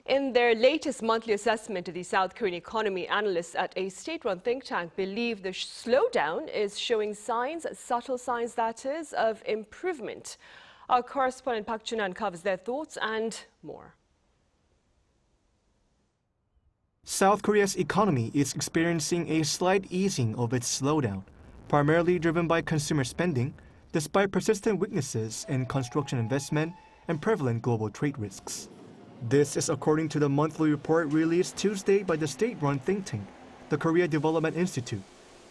In their latest monthly assessment of the South Korean economy, analysts at a state-run think tank believe the slowdown is showing signs, subtle signs that is, of improvement. Our correspondent Park Jun-han covers their thoughts and more. South Korea's economy is experiencing a slight easing of its slowdown, primarily driven by consumer spending, despite persistent weaknesses in construction investment and prevalent global trade risks. This is according to the monthly report released Tuesday by the state-run think tank, the Korea Development Institute,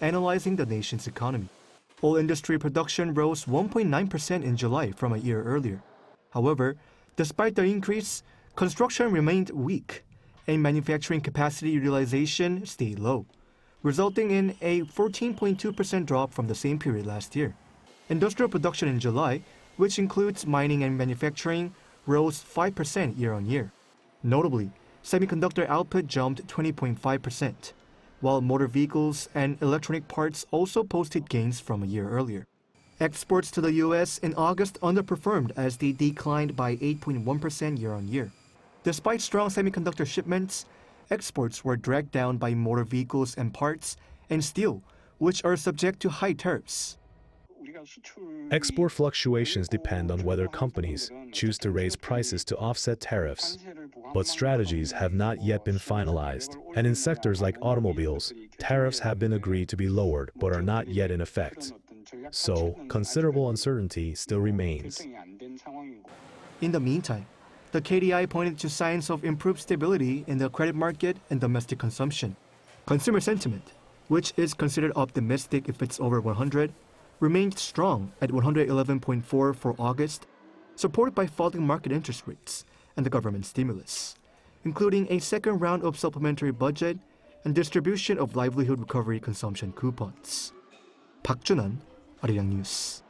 analyzing the nation's economy. All industry production rose 1.9% in July from a year earlier. However, despite the increase, construction remained weak, and manufacturing capacity utilization stayed low, resulting in a 14.2% drop from the same period last year. Industrial production in July, which includes mining and manufacturing, rose 5% year-on-year. Notably, semiconductor output jumped 20.5%, while motor vehicles and electronic parts also posted gains from a year earlier. Exports to the U.S. in August underperformed as they declined by 8.1% year-on-year. Despite strong semiconductor shipments, exports were dragged down by motor vehicles and parts and steel, which are subject to high tariffs. Export fluctuations depend on whether companies choose to raise prices to offset tariffs, but strategies have not yet been finalized. And in sectors like automobiles, tariffs have been agreed to be lowered but are not yet in effect. So, considerable uncertainty still remains. In the meantime, the KDI pointed to signs of improved stability in the credit market and domestic consumption. Consumer sentiment, which is considered optimistic if it's over 100, remained strong at 111.4 for August, supported by falling market interest rates and the government stimulus, including a second round of supplementary budget and distribution of livelihood recovery consumption coupons. Park Jun-han, Arirang News.